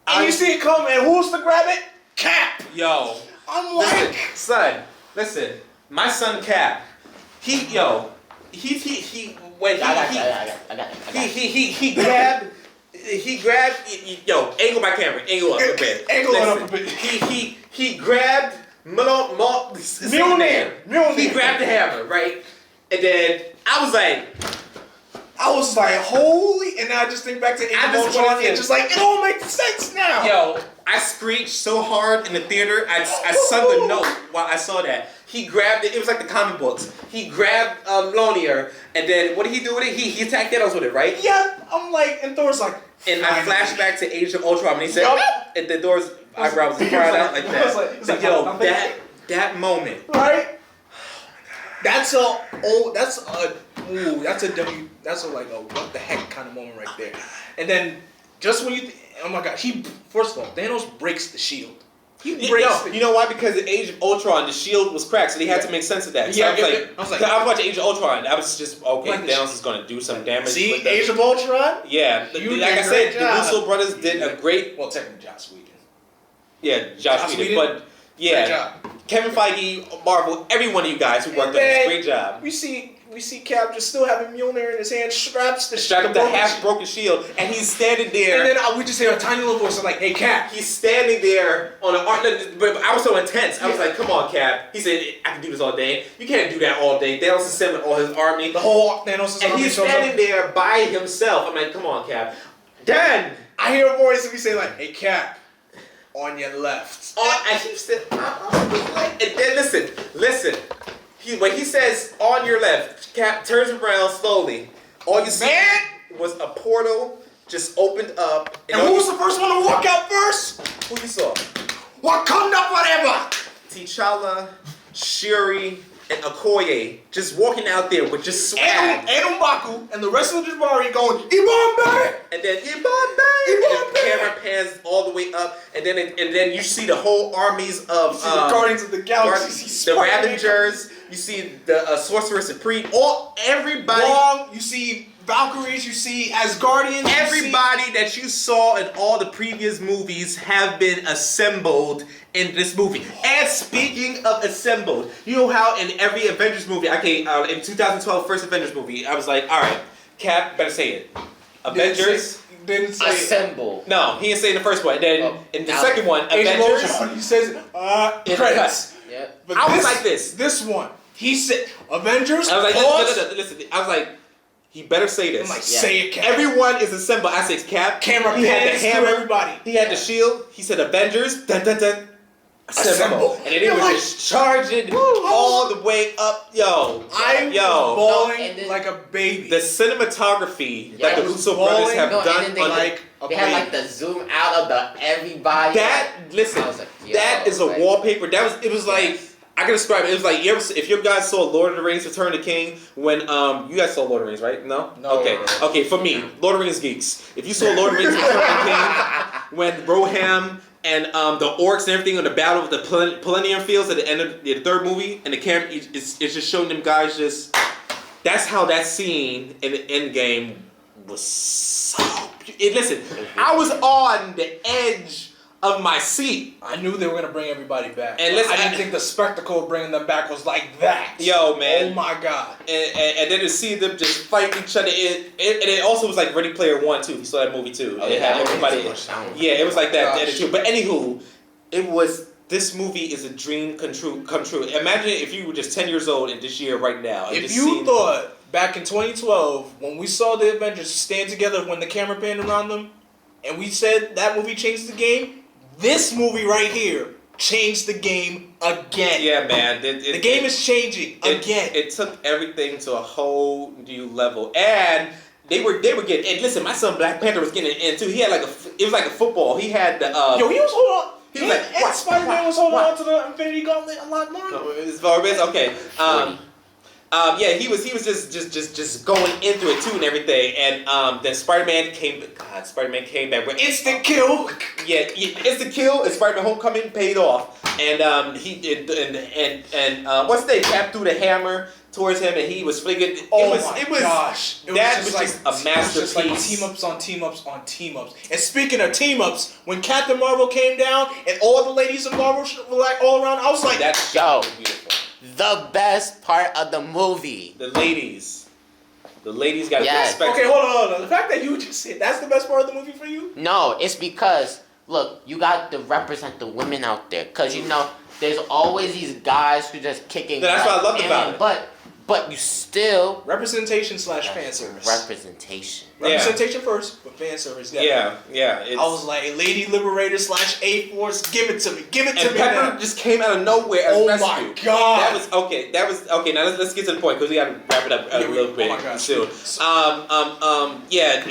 and you see it come, and who's to grab it? Cap. Yo, I'm listen, like, son, listen. My son Cap, he when I got it. he grabbed yo, angle my camera, angle up a bit. Angle it up a Listen, bit. he grabbed Mjolnir. He grabbed the hammer, right? And then I was like, holy, and now I just think back to Age I of just Ultron, wanted and to- just like, it all makes sense now. yo, I screeched so hard in the theater, I sung a note while I saw that. He grabbed it, it was like the comic books. He grabbed Mjolnir, and then what did he do with it? He attacked Thanos with it, right? Yeah, I'm like, and Thor's like, And I flashed back to Age of Ultron when he said, Yup. and then Thor's eyebrows was cried out like that. It's like, yo, nothing. that moment. Right? That's a like a what the heck kind of moment right there. And then just when you oh my god, first of all, Thanos breaks the shield. He breaks You know why? Because in Age of Ultron, the shield was cracked, so they had to make sense of that. So Yeah, I was watching Age of Ultron. I was just okay. Like Thanos is gonna do some damage. See, with that. Age of Ultron? Yeah, You like did I a said, great the job. Russo brothers did a great. Well, technically Joss Whedon. Yeah, Josh Whedon, but Great yeah, job. Kevin Feige, Marvel, every one of you guys who worked on this, great job. We see Cap just still having Mjolnir in his hand, straps the The half broken shield, and he's standing there. And then we just hear a tiny little voice like, "Hey, Cap." He's standing there on an arm. But I was so intense. I was like, "Come on, Cap." He said, "I can do this all day." You can't do that all day. Thanos is sending all his army. The whole Thanos' And army he's shows standing up. there by himself. I'm like, "Come on, Cap." Then I hear a voice and we say like, "Hey, Cap, on your left." I keep saying, and then listen. When he says on your left, Cap turns around slowly. All you see was a portal just opened up. And who was the first one to walk out first? Who you saw? Wakanda forever. T'Challa, Shuri, and Okoye just walking out there with just swag. And M'Baku and the rest of the Jabari going, Ibambe! And then Ibambe! And the camera pans all the way up, and then you see the whole armies of the Guardians of the Galaxy, the Avengers. You see the Sorcerer Supreme. Everybody. Wong, you see Valkyries, you see Asgardians. Everybody that you saw in all the previous movies have been assembled in this movie. And speaking of assembled, you know how in every Avengers movie, in 2012 first Avengers movie, I was like, all right, Cap, better say it. Avengers. Didn't say assemble. No, he didn't say in the first one. Then in the second one, Avengers. He says, credits. Yeah. But I was like this. This one, he said, Avengers. I was like, pause. listen. I was like, he better say this. I'm like, say it, Cap. Everyone is assembled. I said, Cap. Camera He had the pans to hammer. everybody. He had the shield. He said, Avengers. Dun dun dun. Assemble. And then it was just charging all the way up. I'm bawling like a baby. The cinematography that the it was Russo brothers bawling. have done and then on they had like the zoom out of the everybody. listen, I was like, that is a like, wallpaper. It was like, I can describe it. It was like, if you guys saw Lord of the Rings Return of the King, when you guys saw Lord of the Rings, right? No? No. Okay, for me, Lord of the Rings geeks. If you saw Lord of the Rings Return of the King, when Roham and the orcs and everything on the battle of the Millennium Fields at the end of the third movie, and the camera it's just showing them guys just. That's how that scene in the Endgame was so. Listen, I was on the edge of my seat. I knew they were gonna bring everybody back. And listen, I didn't think the spectacle of bringing them back was like that. Yo, man. Oh my god. And then to see them just fight each other, and it also was like Ready Player One too. If you saw that movie too, it had everybody. Yeah, it was like that then too. But anywho, this movie is a dream come true. Imagine if you were just 10 years old in this year right now. If you thought back in 2012 when we saw the Avengers stand together when the camera panned around them, and we said that movie changed the game. This movie right here changed the game again. Yeah, man. The game is changing again. It took everything to a whole new level, and they were getting. And listen, my son Black Panther was getting it in too. He had it was like a football. He had the. Yo, he was holding on. He was like, and Spider-Man was holding on to the Infinity Gauntlet a lot longer. It's Barbarians. Okay. Yeah, he was just going into it too and everything, and then Spider-Man came back with instant kill. Yeah, instant kill. And Spider-Man Homecoming paid off, and what's the name? Cap threw the hammer towards him, and he was flinging. It was gosh, that was just a masterpiece. It was just like team ups on team ups on team ups. And speaking of team ups, when Captain Marvel came down and all the ladies of Marvel were like all around, I was like, that's beautiful. The best part of the movie. The ladies got to Yes. respect. Okay, hold on. The fact that you just said that's the best part of the movie for you? No, it's because, look, you got to represent the women out there. Because, there's always these guys who just kicking. That's what I loved about it. But you still. Representation / fan service. Representation. Representation first, but fan service. Yeah. I was like, Lady Liberator / A-Force, give it to me. Give it to and me. Pepper now. just came out of nowhere as rescue. My god. That was okay. Now let's get to the point because we got to wrap it up a little bit soon.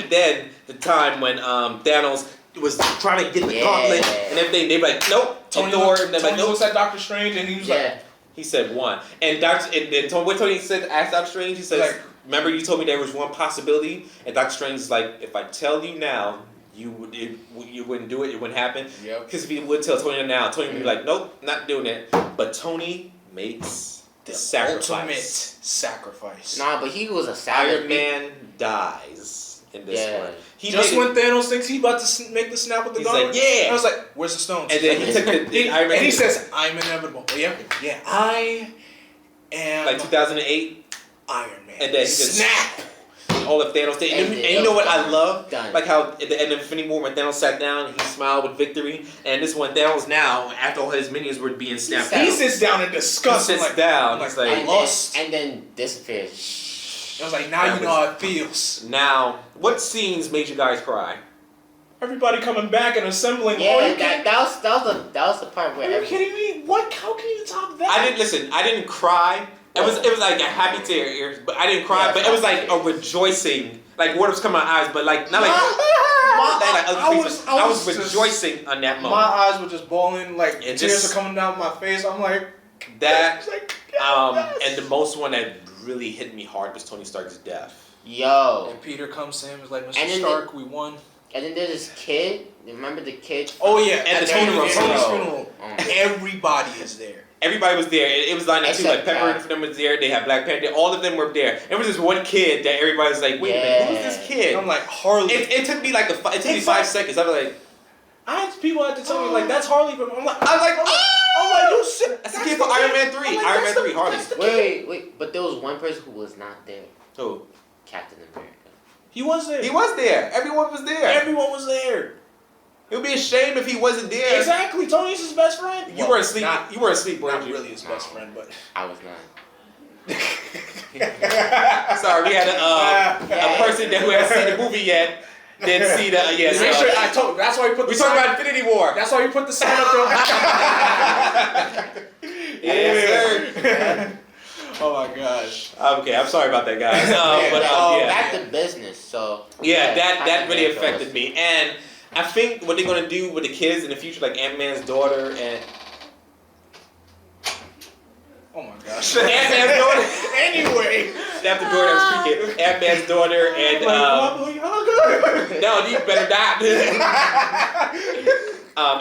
Then the time when Thanos was trying to get the gauntlet and everything, they were like, nope. Tony Thor, looks at Doctor Strange and he was like, he said one. And what Tony said, asked Doctor Strange, he says, remember you told me there was one possibility? And Doctor Strange is like, if I tell you now, you wouldn't do it, it wouldn't happen. Yep. Because if he would tell Tony now, Tony would be like, nope, not doing it. But Tony makes the sacrifice. Ultimate sacrifice. Nah, but he was a savage. Iron Man dies in this one. When Thanos thinks he's about to make the snap with the gauntlet, like, I was like, where's the stones? And then he took the Iron Man. And he says, I'm inevitable. Yeah, I am. Like 2008. Iron Man. And then he just snap. All of Thanos did. And you know what I love? Like how at the end of Infinity War when Thanos sat down, he smiled with victory. And this one, Thanos now, after all his minions were being snapped out, he sits down and discusses. He sits down. He's like, I lost. And then disappears. I was like, now you know how it feels. Now, what scenes made you guys cry? Everybody coming back and assembling. Yeah, that was the part where. Are you kidding me? What? How can you top that? I didn't cry. It was like a happy tear, but I didn't cry. But it was like a rejoicing, like water was coming out my eyes, but like not like. I was rejoicing on that moment. My eyes were just bawling, like and tears are coming down my face. I'm like, that. And the most one that really hit me hard was Tony Stark's death. Yo. And Peter comes to him and is like, Mr. And then Stark, we won. And then there's this kid. Remember the kid? Oh yeah, At at the Tony's funeral. funeral. Everybody is there. Everybody was there. It was lined up too. Like Except Pepper and them was there. They had Black Panther. All of them were there. And there was this one kid that everybody was like, "Wait a minute, who's this kid?" And I'm like, Harley. It took me like it took me 5 seconds. I was like, I had people had to tell me like, that's Harley. But I'm like, you shit. that's the kid for Iron Man 3. like, Iron Man that's 3, Harley. Wait. But there was one person who was not there. Who? Captain America. He was there. He was there. Everyone was there. Everyone was there. It would be a shame if he wasn't there. Exactly. Tony's his best friend. You were asleep. You were asleep, Not weren't you? really his best friend, but. I was not. Sorry, we had a person who hasn't seen the movie yet. Didn't see the Make sure I told. That's why we put. We the talking sign- about Infinity War. That's why we put the sign up there. Yes, sir. Oh my gosh. Okay, I'm sorry about that, guys. Back to business. So Yeah, that Captain really America affected was- me. And I think what they're gonna do with the kids in the future, like Ant-Man's daughter and Oh my gosh. Ant-Man's daughter. Anyway. Snap the door that was creaking. Ant-Man's daughter and no, you better not.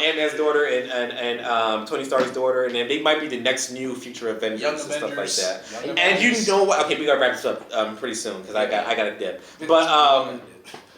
Ant-Man's daughter and Tony Stark's daughter, and then they might be the next new future Avengers Young and stuff like Avengers. that. Young And you Avengers. know what? Okay, we gotta wrap this up pretty soon because I got a dip. But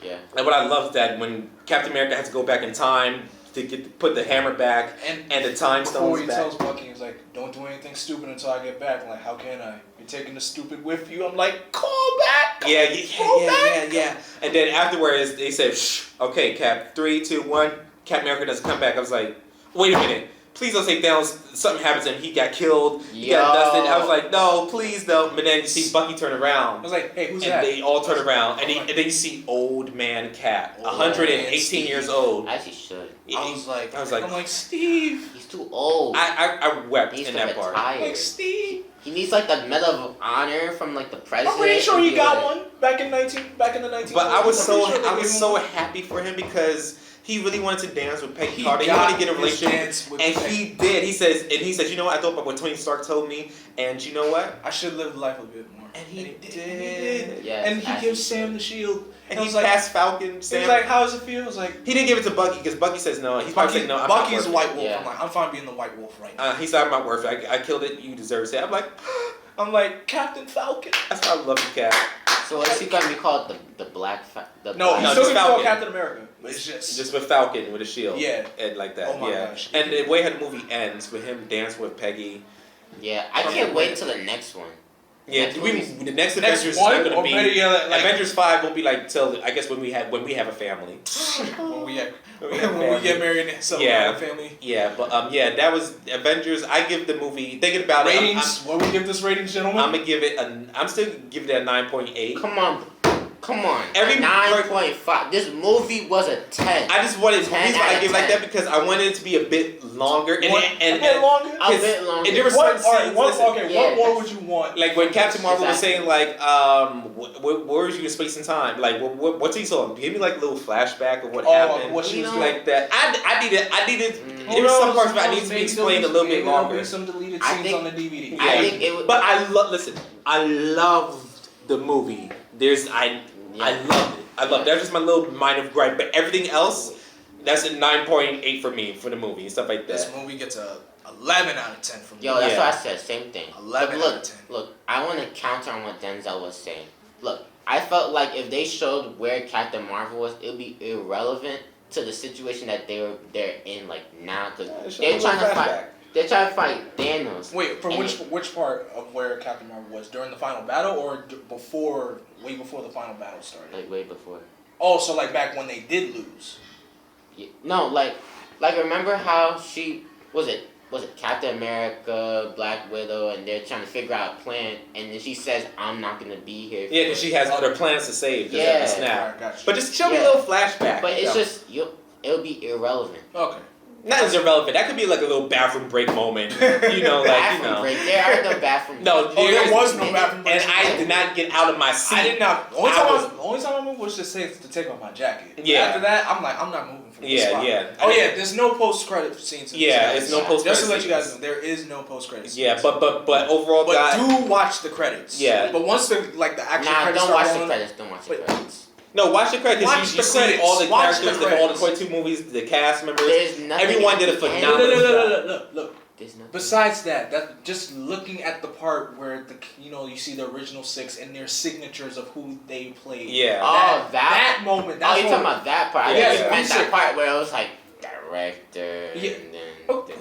Yeah. and what I love is that when Captain America had to go back in time to put the hammer back and the time Before stones he back. tells Bucky, he's like, "Don't do anything stupid until I get back." I'm like, "How can I? You're taking the stupid with you." I'm like, "Call back." Yeah. And then afterwards, they said, "Shh, okay, Cap, 3, 2, 1." Captain America doesn't come back. I was like, "Wait a minute. Please don't say Thanos. Something happens to him. He got killed. He got dusted." I was like, "No, please don't." But then you see Bucky turn I around. was like, "Hey, who's And that?" they all turn around, and then you see old man Cap, Old 118 man years old. I actually should. I was like, I'm like, Steve. He's too old. I wept He needs in to that part. retire. Like Steve. He needs like the Medal of Honor from like the president. I'm pretty sure and he be got like- one back in the 19. But I was I'm pretty sure they I was gave him so one. happy for him because he really wanted to dance with Peggy He Carter. He got wanted to get a his relationship, dance with and Peggy. he did. He says, you know what? I thought about what Tony Stark told me, and you know what? I should live life a bit more. And he And did. Yes, and he actually gives Sam the shield. And I he was like, passed Falcon. he was Sam. like, "How does it feel?" I was like, He didn't give it to Bucky because Bucky says no. He's probably saying no. I'm Bucky's not a worth white it. wolf. Yeah. I'm like, I'm fine being the white wolf right now. He said I'm not worth it. I killed it. You deserve it. I'm like, Captain Falcon. that's why I love you, Cap. So is he gonna be called the Black? No, No, he's just still gonna be called Falcon. Captain America. But it's Just with Falcon with a shield. Yeah. And like that. Oh my yeah. gosh. And the way how the movie ends with him dancing with Peggy. Yeah, I can't wait till the next one. Yeah, Next the next Next Avengers is one, not going or to be. better yet, like- Avengers 5 will be like till I guess when we have a family. when we When we have family. get married and settle Yeah. down family. Yeah, but that was Avengers. I give the movie thinking about Ratings. What do we give this ratings, gentlemen? I'm gonna give it I'm still giving it a 9.8. Come on. Every- 9.5. This movie was a 10. I just wanted the 10 reason why I out give of it like 10. that because I wanted it to be a bit longer and a bit longer. A bit longer. And there were What? certain All right. scenes. What? listen, Okay. yeah. What more would you want? Like when Captain Marvel was Exactly. saying like, where was you in space and time? Like, what's he saw? Give me like a little flashback of what happened. What she was doing. Like that. I needed. Who There were some knows? parts that I Who need knows? to be Maybe explained a there'll little be- bit there'll longer. be some deleted I scenes think- on the DVD. I think it would. But listen. I loved the movie. I loved it. I loved it. That's just my little minor gripe. But everything else, that's a 9.8 for me for the movie and stuff like This that. movie gets a 11 out of 10 from me. Yo, that's Yeah. what I said. Same thing. 11 Look, out of 10. Look, I want to counter on what Denzel was saying. Look, I felt like if they showed where Captain Marvel was, it would be irrelevant to the situation that they're in like now because they're trying to fight. They're trying to fight Thanos. Wait, for And which part of where Captain Marvel was during the final battle or way before the final battle started? Like way before. Oh, so like back when they did lose. Yeah, no, like remember how she was it Captain America, Black Widow, and they're trying to figure out a plan, and then she says, "I'm not gonna be here." Yeah, because she has other plans to save. Yeah. The snap. Alright, gotcha. But just show me a Yeah. little flashback. But you it's know. just it'll be irrelevant. Okay. Nothing's irrelevant. That could be like a little bathroom break moment. Bathroom break. There are no bathroom breaks. No, there was no bathroom break. And I did not get out of my seat. I did not. The only time I moved was just safe to take off my jacket. Yeah. After that, I'm not moving from this spot. Yeah. Oh yeah, there's no post-credit scenes. It's no post-credit. Just to let you guys know, there is no post-credit scenes. Yeah, but overall, but do watch the credits. Yeah. But once the actual credits don't start watch the rolling, credits. Don't watch the credits. No, watch the credits. Watch You the see credits. all the Watch characters the of all the credits. 22 movies, the cast members. There's nothing. Everyone did a at the end. phenomenal job. Look. There's nothing. Besides that just looking at the part where you see the original 6 and their signatures of who they played. Yeah. That moment. That's you're talking about that part. I Yeah, think you yeah. meant that part where it was like director. Yeah. And then Okay,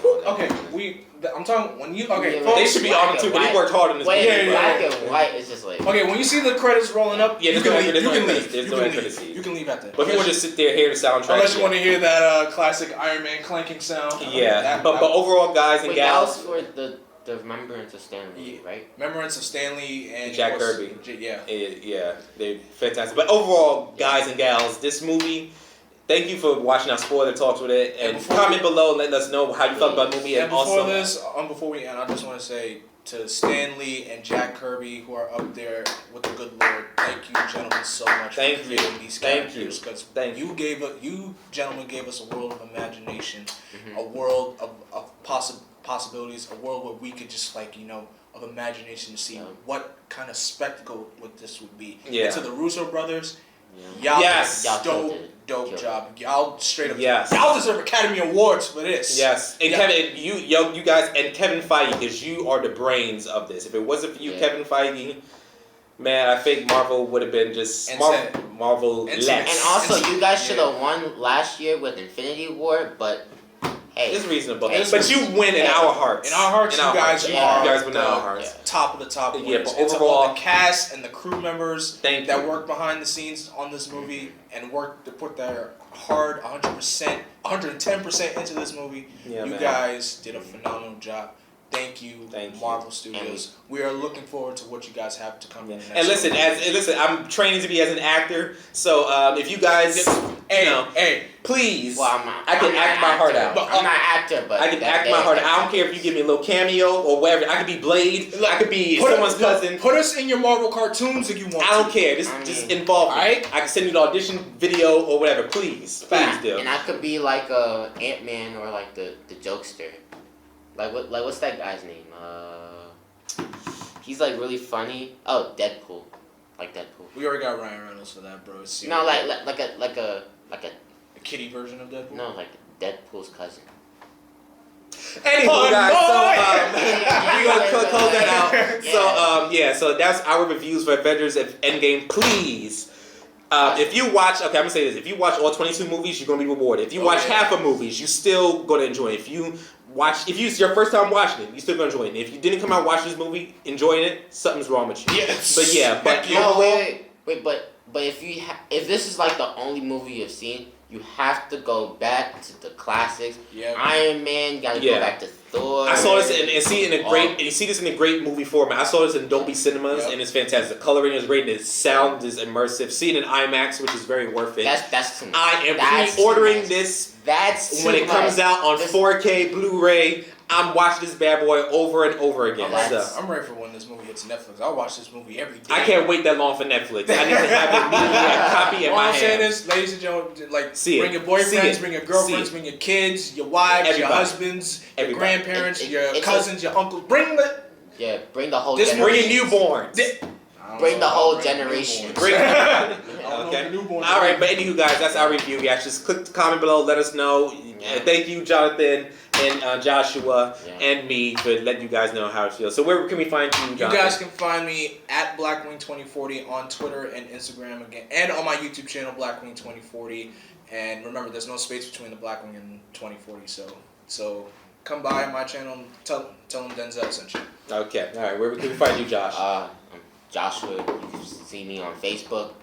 I'm talking when you Yeah, folks, They should be on it too, but they worked hard on this Wait, movie. black and white is just like. okay, when you see the credits rolling up, Yeah, you there's no can leave. there's You no can credits. leave. There's You no can credits. leave. You can leave after. But if you want to sit there, hear the soundtrack. Unless you want to hear that classic Iron Man clanking sound. Yeah, but overall, guys and Wait, that was gals, for the Remembrance of Stanley, right? Remembrance of Stanley and Jack Kirby. Yeah. yeah, they're fantastic. But overall, guys and gals, this movie. Thank you for watching our spoiler talks with it, and comment below, letting us know how you felt about the movie. And And before also, before we end, I just want to say to Stanley and Jack Kirby, who are up there with the good Lord, thank you, gentlemen, so much Thank for you. creating these Thank characters. you. Because Thank you gentlemen gave us a world of imagination, Mm-hmm. a world of possibilities, a world where we could just of imagination to see what kind of spectacle this would be. Yeah. And to the Russo brothers. Yeah. Y'all Yes. Y'all killed dope it. job. Y'all straight up. Yes. Y'all deserve Academy Awards for this. yes, and Yeah. Kevin, you guys, and Kevin Feige, because you are the brains of this. If it wasn't for you, Yeah. Kevin Feige, man, I think Marvel would have been just Marvel And less. And also, you guys should have won last year with Infinity War, but hey, It's reasonable, It's but you win in our hearts. In our hearts, you guys you are guys win in the our hearts. top of the top. Yeah, winners. but And to overall- all the cast and the crew members Thank that you. work behind the scenes on this movie and work to put their hard 100%, 110% into this movie. Yeah, You man. guys did a phenomenal job. Thank you, Thank you. Marvel Studios. We are looking forward to what you guys have to come in. the next And listen, movie. listen, I'm training to be as an actor, so if you guys, Hey, please, well, I'm not. I can I'm not act my an heart actor. out. But, I'm not an actor, but I can that act day- my heart out. I don't care if you give me a little cameo or whatever. I could be Blade. I could be put someone's us, cousin. Put us in your Marvel cartoons if you want. I don't to. care. Just involve me. Alright? I can send you the audition video or whatever. Please do. And I could be like a Ant-Man or like the jokester. What's that guy's name? He's like really funny. Oh, Deadpool. Like Deadpool. We already got Ryan Reynolds for that, bro. It's No, like a a kitty version of Deadpool. no, like Deadpool's cousin. Anywho, guys, so Yeah. we gonna close that out. Yeah. So that's our reviews for Avengers Endgame. Please, if you watch, okay, I'm gonna say this: if you watch all 22 movies, you're gonna be rewarded. If you watch half of movies, you still gonna enjoy it. If it's your first time watching it, you still gonna enjoy it. And if you didn't come out watching this movie enjoying it, something's wrong with you. Yes. But yeah, but No, wait, but if this is like the only movie you've seen, you have to go back to the classics. Yeah. Iron Man, you gotta Yeah. go back to Thor. I saw this and see it in a great and you see this in a great movie format. I saw this in Dolby Cinemas and it's fantastic. The coloring is great and the sound is immersive. See it in IMAX, which is very worth it. That's too much. I am That's pre-ordering too much. this That's when too it comes much. out on 4K Blu-ray. I'm watching this bad boy over and over again. That's- So, I'm ready for when this movie hits Netflix. I'll watch this movie every day. I can't wait that long for Netflix. I need to have it immediately a copy in All my I'm saying hand. is, ladies and gentlemen, like See it. bring your See boyfriends, it. bring your See girlfriends, it. bring your kids, your wives, your Everybody. husbands, your Everybody. grandparents, your It's cousins, your uncles. Bring the Yeah, bring the whole This generation. Bring your newborns. Bring the whole generation. Bring Okay. All right, but anywho, guys, that's our review. Yeah, just click the comment below. Let us know. Thank you, Jonathan and Joshua and me for letting you guys know how it feels. So where can we find you, You Jonathan? guys can find me at Blackwing2040 on Twitter and Instagram again, and on my YouTube channel Blackwing2040. And remember, there's no space between the Blackwing and 2040. So come by my channel and tell them Denzel sent you. Okay, all right. Where can we find you, Josh? I'm Joshua. You can see me on Facebook,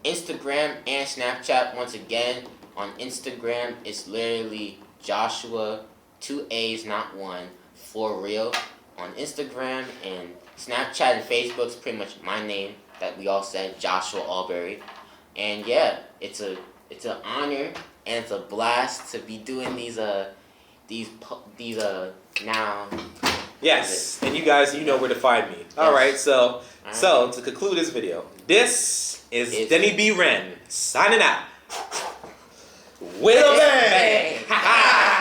Instagram, and Snapchat. Once again, on Instagram, it's literally Joshua, 2 A's, not one, for real. On Instagram and Snapchat and Facebook's pretty much my name that we all said, Joshua Albury. And yeah, it's an honor and it's a blast to be doing now. Yes, and you guys, you know where to find me. Yes. All right, so Alright. to conclude this video, this is It's- Denny B. Wren signing out. With a bang! Bang.